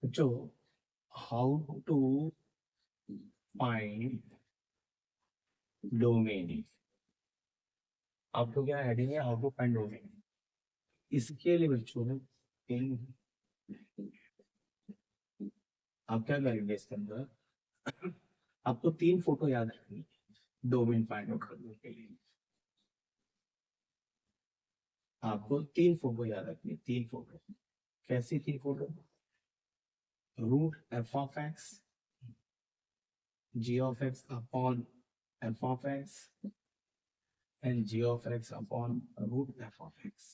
जो how to find domain, आपको क्या हेडिंग है, हाउ टू फाइंड डोमेन। इसके लिए बच्चों में आप क्या करेंगे इसके अंदर, आपको 3 फोटो याद रखनी है डोमेन फाइंड आउट करने के लिए। आपको 3 फोटो याद रखनी है, 3 फोटो। कैसी 3 photo? Root f of x, g of x upon f of x and g of x upon root f of x.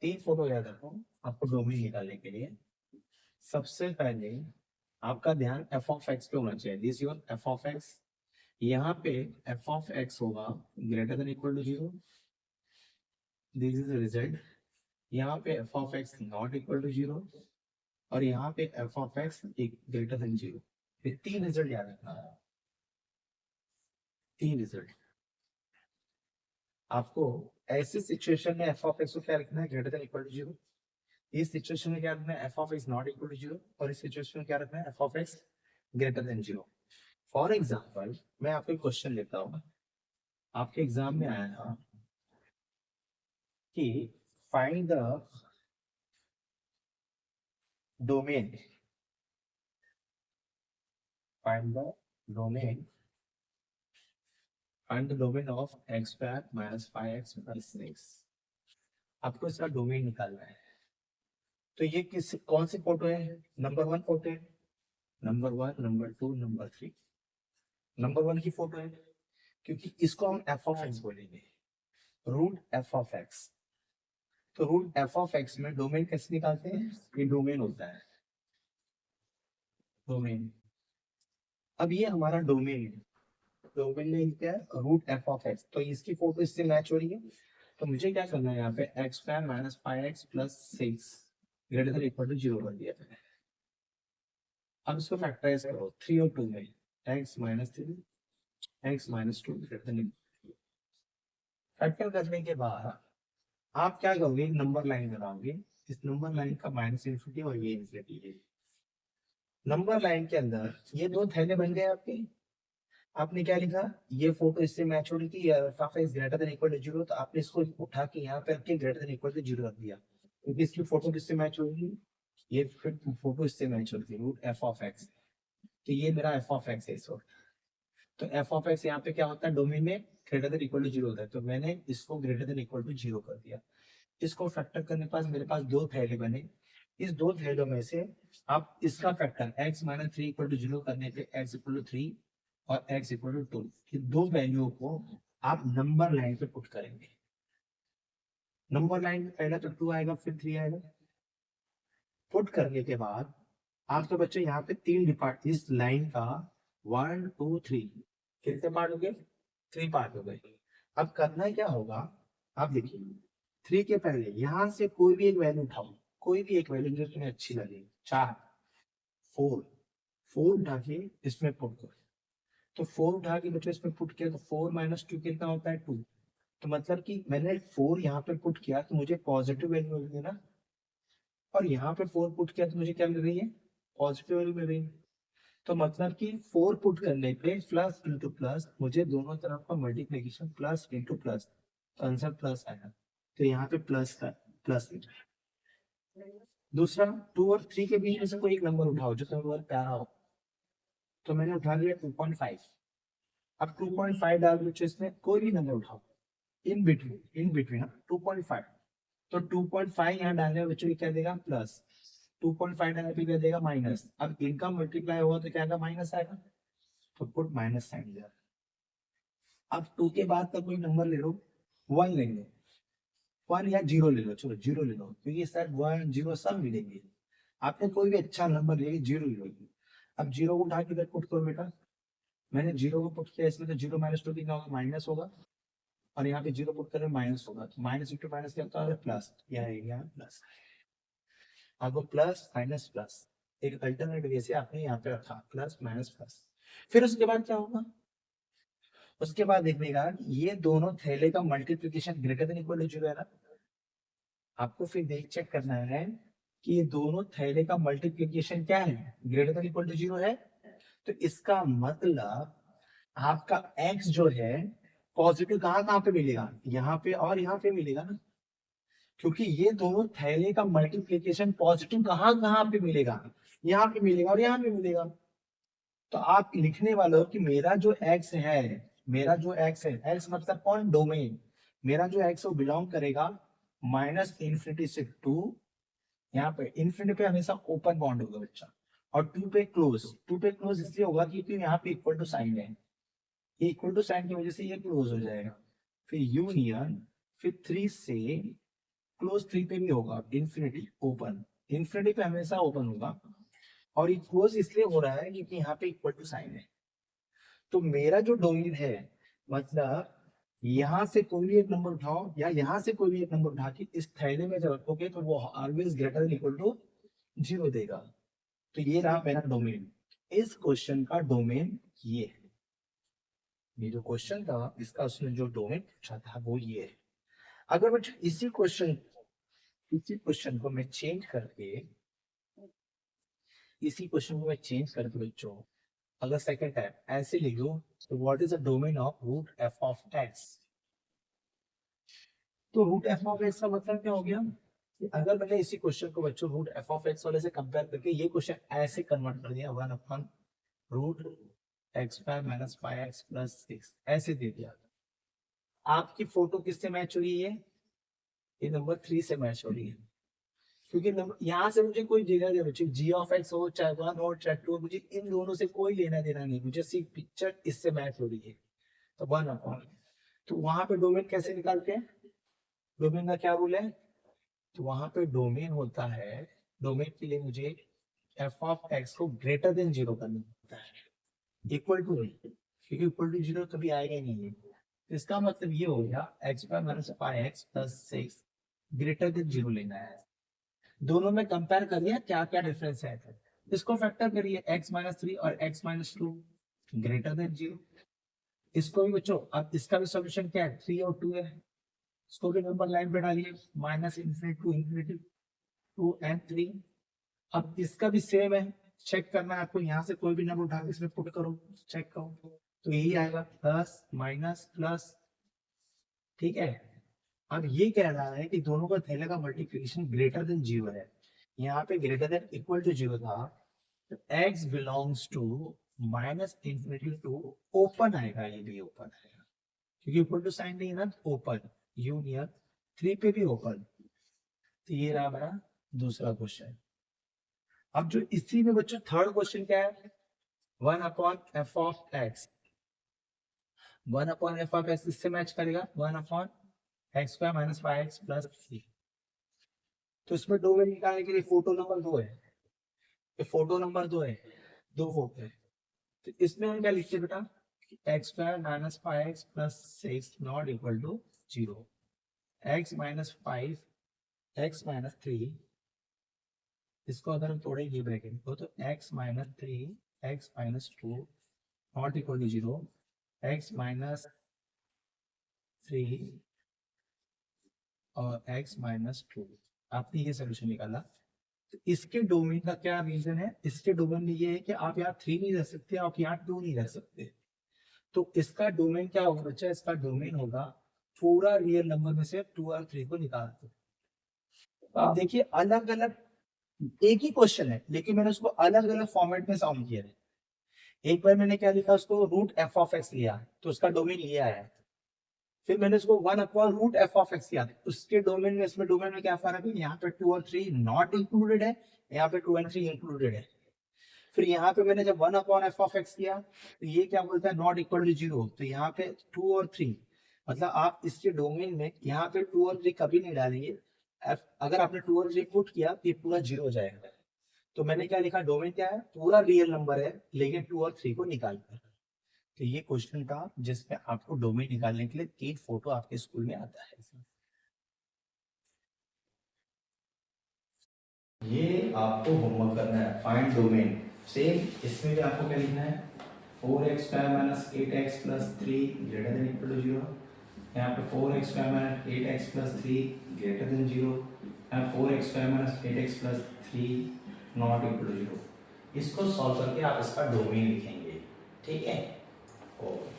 3 photo याद रखो आपको डोमेन निकालने के लिए। सबसे पहले आपका ध्यान एफ ऑफ एक्स पे होना चाहिए। This your f of x. यहाँ पे एफ ऑफ एक्स होगा greater than equal to 0, this is result. यहाँ पे f of x not equal to 0 और यहाँ पे f of x greater than 0। ये 3 रिजल्ट याद रखना है, 3 रिजल्ट। आपको ऐसी सिचुएशन में एफ ऑफ एक्स को क्या रखना है, ग्रेटर देन इक्वल टू 0। इस सिचुएशन में क्या रखना है, f of x not equal to 0। और इस सिचुएशन में क्या रखना है, f of x greater than 0। For example मैं आपको क्वेश्चन लेता हूँ। आपके एग्जाम में आया था कि find the domain, find the domain find the domain of x square minus 5x plus 6। आपको इसका डोमेन निकालना है। तो ये कौन सी फोटो है? नंबर 1 फोटो है, नंबर 1, नंबर 2, नंबर 3। नंबर 1 की फोटो है क्योंकि इसको हम एफ ऑफ एक्स बोलेंगे, रूट एफ ऑफ एक्स। तो रूट एफ ऑफ एक्स में डोमेन कैसे निकालते हैं? ये डोमेन होता है, डोमेन। अब ये हमारा डोमेन है, डोमेन में क्या है, रूट एफ ऑफ एक्स। तो इसकी फोटो इससे मैच हो रही है। तो मुझे क्या करना है, यहाँ पे x square minus 5x plus 6 greater than equal to 0 कर दिया है। अब इसको फैक्टराइज करो 3 और 2 में, x minus 3 x minus 2 greater than. Factor करने के बाद आप क्या करोगे, नंबर लाइन बनाओगे। इस नंबर लाइन का माइनस इन्फिनिटी और ये इन्फिनिटी है। नंबर लाइन के अंदर ये दो थैले बन गए आपके। आपने क्या लिखा, ये फोटो इससे मैच हो रही थी, is greater than equal to 0। तो आपने इसको उठा के यहाँ पे रख के ग्रेटर देन इक्वल टू 0 रख दिया, क्योंकि इसकी फोटो किससे मैच होगी, ये फिर फोटो इससे मैच होती है, रूट एफ ऑफ एक्स। तो ये मेरा एफ ऑफ एक्स है इस वक्त। तो एफ ऑफ एक्स यहाँ पे क्या होता है, डोमेन में ग्रेटर देन इक्वल टू 0 होता है। तो मैंने इसको ग्रेटर देन इक्वल टू 0 कर दिया। इसको फैक्टर करने के बाद मेरे पास 2 थैले बने। इस 2 थैलों में से आप इसका factor x minus 3 equal to 0 करने पे x इक्वल टू 3 और x इक्वल टू 2, ये 2 वैल्यू को आप नंबर लाइन पे पुट करेंगे। नंबर लाइन में पहला तो 2 आएगा, फिर 3 आएगा। पुट करने के बाद आपके बच्चे यहाँ पे 3 डिपार्ट, इस लाइन का 1 2 3 कितने पार्ट हो गए, 3 पार्ट हो गए। अब करना क्या होगा, आप देखिए 3 के पहले यहाँ से कोई भी एक वैल्यू उठाओ, कोई भी एक वैल्यू जो तुम्हें अच्छी लगे, 4 4 4 उठा के इसमें पुट करो। तो 4 उठा के बच्चों इसमें पुट किया तो 4 माइनस 2 कितना होता है, 2। तो मतलब कि मैंने 4 यहाँ पे पुट किया तो मुझे पॉजिटिव वैल्यू मिल गई ना, और यहाँ पे 4 पुट किया तो मुझे क्या मिल रही है, पॉजिटिव वैल्यू मिल रही है। तो मतलब कि 4 पुट करने पे प्लस इंटू प्लस, मुझे दोनों तरफ का मल्टीप्लीकेशन प्लस इंटू प्लस, तो आंसर प्लस आया। तो यहाँ पे प्लस का प्लस। दूसरा 2 और 3 के बीच में से कोई एक नंबर उठाओ जो तुम्हें प्यारा हो। तो मैंने उठा लिया 2.5। अब 2.5 डाल दो इसमें, कोई भी नंबर उठाओ इन बिटवीन 2.5। तो 2.5 यहाँ डालने में बच्चों क्या देगा, प्लस। 2.5 डालने पे क्या देगा, माइनस। अब इनका मल्टीप्लाई होगा तो क्या आएगा, माइनस आएगा। तो पुट माइनस साइन दिया। अब 2 के बाद का कोई नंबर ले लो, 1 ले लो, 1 या 0 ले लो, चलो 0 ले लो, क्योंकि शायद 1 0 सब मिलेंगे। आपने कोई भी अच्छा नंबर ले, 0 ले लो। अब 0 को उठा के इधर पुट करो बेटा। मैंने 0 को पुट किया इसमें, तो 0 माइनस 2 कितना होगा, माइनस होगा। और यहाँ पे 0 पुट करें, माइनस होगा। तो माइनस इंटू माइनस क्या होता है, प्लस। यहाँ प्लस, आपको प्लस माइनस प्लस एक अल्टरनेट वे से आपने यहाँ पे रखा, प्लस माइनस प्लस। फिर उसके बाद क्या होगा, उसके बाद देखने का ये दोनों थैले का multiplication greater than equal to 0 है ना। आपको फिर देख चेक करना है कि ये दोनों थैले का मल्टीप्लीकेशन क्या है, ग्रेटर देन इक्वल टू 0 है। तो इसका मतलब आपका x जो है पॉजिटिव कहाँ कहाँ पे मिलेगा, यहाँ पे और यहाँ पे मिलेगा ना, क्योंकि ये दोनों थैले का मल्टीप्लीकेशन पॉजिटिव कहाँ कहाँ पे मिलेगा, यहाँ पे मिलेगा और यहाँ पे मिलेगा। तो आप लिखने वाले हो कि मेरा जो x है, मेरा जो x है, x मतलब कौन, डोमेन, मेरा जो x है वो बिलोंग करेगा माइनस इन्फिनिटी से टू, यहाँ पे इन्फिनिटी पे हमेशा ओपन बाउंड होगा बच्चा, और टू पे क्लोज, टू पे क्लोज इसलिए होगा क्योंकि यहाँ पे इक्वल टू साइन है, ये इक्वल टू साइन की वजह से ये क्लोज हो जाएगा। फिर यूनियन, फिर थ्री से क्लोज, थ्री पे भी होगा इन्फिनिटी ओपन, इन्फिनिटी पे हमेशा ओपन होगा, और ये क्लोज इसलिए हो रहा है क्योंकि यहाँ पे इक्वल टू साइन है। तो मेरा जो डोमेन है, मतलब यहाँ से कोई भी एक नंबर उठाओ या यहाँ से कोई भी एक नंबर उठा के इस थैले में जब रखोगे तो वो always greater than equal to 0 देगा। तो ये रहा मेरा डोमेन, इस क्वेश्चन का डोमेन ये है, ये जो क्वेश्चन था इसका उसने जो डोमेन पूछा था वो ये है। अगर बच्चों इसी क्वेश्चन को मैं चेंज करके, इसी क्वेश्चन को मैं चेंज करके बच्चों अगर सेकंड टाइम ऐसे लिख दो, तो what is the domain of root f of x. तो रूट एफ ऑफ एक्स का मतलब क्या हो गया कि अगर मैंने इसी क्वेश्चन को बच्चों रूट एफ ऑफ एक्स वाले से कंपेयर करके ये क्वेश्चन ऐसे कन्वर्ट कर दिया, one upon root x square minus five x plus six ऐसे दे दिया, आपकी फोटो किससे मैच हो रही है, ये नंबर 3 से मैच हो रही है, क्योंकि यहाँ से मुझे कोई लेना देना चाहिए, जी ऑफ एक्स हो चाहे वन हो चाहे टू, मुझे इन दोनों से कोई लेना देना नहीं, मुझे सिर्फ पिक्चर इससे मैच हो रही है, तो वन अपॉन। तो वहां पे डोमेन कैसे निकालते हैं, डोमेन का क्या रूल है, तो वहां पे डोमेन होता है, डोमेन के लिए मुझे एफ ऑफ एक्स को ग्रेटर देन 0 करना होता है, इक्वल टू नहीं, क्योंकि इक्वल टू 0 कभी आएगा ही नहीं है। तो इसका मतलब ये हो गया x square minus five x plus six greater than 0 लेना है। दोनों में कंपेयर करिए क्या क्या डिफरेंस है, इसको फैक्टर करिए x माइनस थ्री और x minus to greater than 0, इसको भी बच्चों अब इसका भी सॉल्यूशन क्या है, 3 और 2 है, इसको भी नंबर लाइन पे डालिए, minus infinity to infinity 2 and 3। अब इसका भी सेम है, चेक करना है आपको, यहाँ से कोई भी नंबर उठा के इसमें पुट करो, चेक करो, तो यही आएगा प्लस माइनस प्लस, ठीक है। अब ये कह रहा है कि दोनों का थैले का मल्टीप्लिकेशन ग्रेटर देन 0 है, यहाँ पे ग्रेटर देन इक्वल टू 0 था, तो x belongs to minus infinity to open आएगा, ये भी ओपन आएगा क्योंकि इक्वल टू साइन नहीं है ना, ओपन यूनियन 3 पे भी ओपन। तो ये रहा मेरा दूसरा क्वेश्चन। अब जो इसी में बच्चों थर्ड क्वेश्चन क्या है, one upon f of x, one upon f of x इससे मैच करेगा, one upon x square minus five x plus three. तो इसमें डोमेन निकालने के लिए फोटो नंबर 2 है, ये फोटो नंबर 2 है, दो फोटो है, तो इसमें हम क्या लिखते हैं बेटा, x square minus five x plus six not equal to 0, x minus five x minus three, इसको अगर हम तोड़े ये ब्रैकेट को, तो x minus three x minus two not equal to 0, x minus three और x माइनस टू, आपने ये सोल्यूशन निकाला। तो इसके डोमेन का क्या रीजन है, इसके डोमेन में ये है कि आप यहाँ 3 नहीं रह सकते, आप यहाँ 2 नहीं रह सकते, तो इसका डोमेन क्या होगा बच्चा, इसका डोमेन होगा पूरा रियल नंबर में से 2 और 3 को निकाल दो। तो आप देखिए अलग अलग एक ही क्वेश्चन है लेकिन मैंने उसको अलग अलग फॉर्मेट में सॉल्व किया है। एक बार मैंने क्या लिखा, उसको रूट एफ ऑफ एक्स लिया तो उसका डोमेन ये आया, फिर मैंने इसको one upon root f of x किया, उसके डोमेन में इसमें डोमेन में क्या फर्क है, यहाँ पे 2 और 3 नॉट इंक्लूडेड है, यहाँ पे 2 एंड 3 इंक्लूडेड है। फिर यहाँ पे मैंने जब one upon f of x किया तो ये क्या बोलता है, नॉट इक्वल टू 0, तो यहाँ पे 2 और 3, मतलब आप इसके डोमेन में यहाँ पे 2 और 3 कभी नहीं डालेंगे, अगर आपने 2 और 3 पुट किया तो ये पूरा 0 हो जाएगा। तो मैंने क्या लिखा, डोमेन क्या है, पूरा रियल नंबर है लेकिन 2 और 3 को निकाल कर। तो ये क्वेश्चन था जिसमें आपको डोमेन निकालने के लिए 3 फोटो आपके स्कूल में आता है। ये आपको होमवर्क करना है, फाइंड डोमेन। सेम इसमें भी आपको क्या लिखना है, 4x square minus 8x plus 3 greater than equal to 0, यहाँ पे 4x square minus 8x plus 3 greater than 0, four x square minus eight x plus three not equal to zero. इसको solve करके आप इसका डोमेन लिखेंगे, ठीक है। ओके।